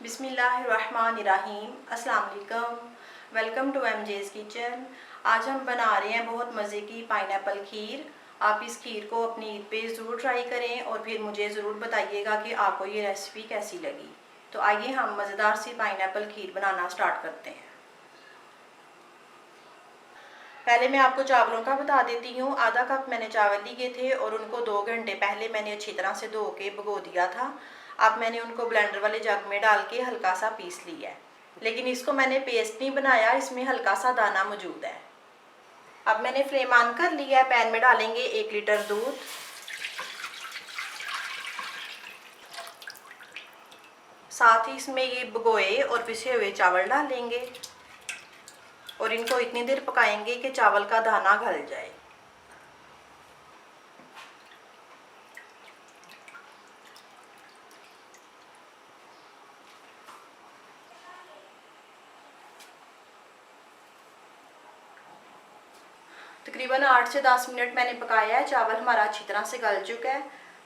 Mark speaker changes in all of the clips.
Speaker 1: बिस्मिल्लाहिर्रहमानिर्रहीम। अस्सलाम वालेकुम। Welcome to MJ's kitchen. आज हम बना रहे हैं बहुत मज़े की पाइनएप्पल खीर। आप इस खीर को अपनी ईद पे ज़रूर ट्राई करें और फिर मुझे ज़रूर बताइएगा कि आपको ये रेसिपी कैसी लगी। तो आइए हम मज़ेदार सी पाइनएप्पल खीर बनाना स्टार्ट करते हैं। पहले मैं आपको चावलों का बता देती हूँ। आधा कप मैंने चावल लिए थे और उनको 2 घंटे पहले मैंने अच्छी तरह से धो के भिगो दिया था। अब मैंने उनको ब्लेंडर वाले जग में डाल के हल्का सा पीस लिया है, लेकिन इसको मैंने पेस्ट नहीं बनाया, इसमें हल्का सा दाना मौजूद है। अब मैंने फ्लेम ऑन कर लिया है। पैन में डालेंगे 1 लीटर दूध, साथ ही इसमें ये भिगोए और पिसे हुए चावल डालेंगे और इनको इतनी देर पकाएंगे कि चावल का दाना गल जाए। तकरीबन 8 से 10 मिनट मैंने पकाया है। चावल हमारा अच्छी तरह से गल चुका है।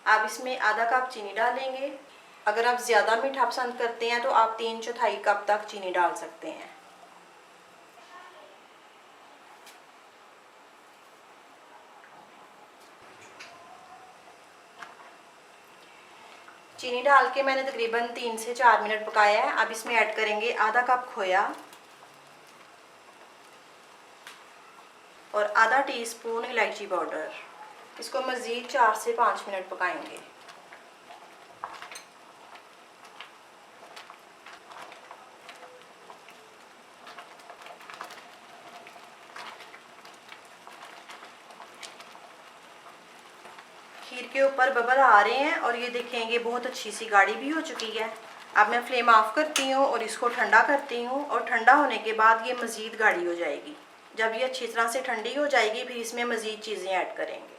Speaker 1: अब इसमें आधा कप चीनी डालेंगे। अगर आप ज़्यादा मीठा पसंद करते हैं तो आप 3/4 कप तक चीनी डाल सकते हैं। चीनी डाल के मैंने तकरीबन 3 से 4 मिनट पकाया है। अब इसमें ऐड करेंगे आधा कप खोया और आधा टीस्पून इलायची पाउडर। इसको मज़ीद 4 से 5 मिनट पकाएंगे। खीर के ऊपर बबल आ रहे हैं और ये देखेंगे बहुत अच्छी सी गाढ़ी भी हो चुकी है। अब मैं फ्लेम ऑफ करती हूँ और इसको ठंडा करती हूँ और ठंडा होने के बाद ये मज़ीद गाढ़ी हो जाएगी। जब ये अच्छी तरह से ठंडी हो जाएगी फिर इसमें मज़ीद चीज़ें ऐड करेंगे।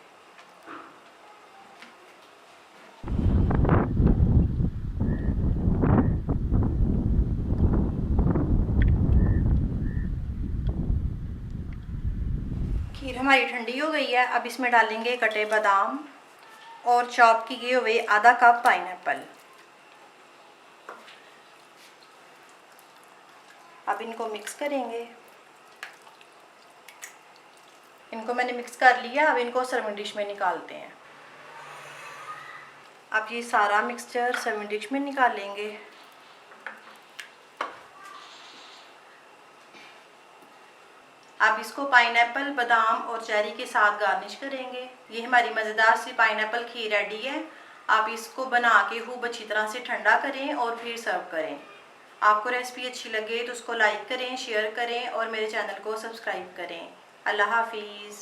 Speaker 1: खीर हमारी ठंडी हो गई है। अब इसमें डालेंगे कटे बादाम और चॉप किए हुए आधा कप पाइनएप्पल। अब इनको मिक्स करेंगे। इनको मैंने मिक्स कर लिया। अब इनको सर्विंग डिश में निकालते हैं। अब ये सारा मिक्सचर सर्विंग डिश में निकालेंगे। अब इसको पाइनएप्पल, बादाम और चेरी के साथ गार्निश करेंगे। ये हमारी मज़ेदार सी पाइनएप्पल खीर रेडी है। आप इसको बना के खूब अच्छी तरह से ठंडा करें और फिर सर्व करें। आपको रेसिपी अच्छी लगे तो उसको लाइक करें, शेयर करें और मेरे चैनल को सब्सक्राइब करें। अल्लाह हाफिज़।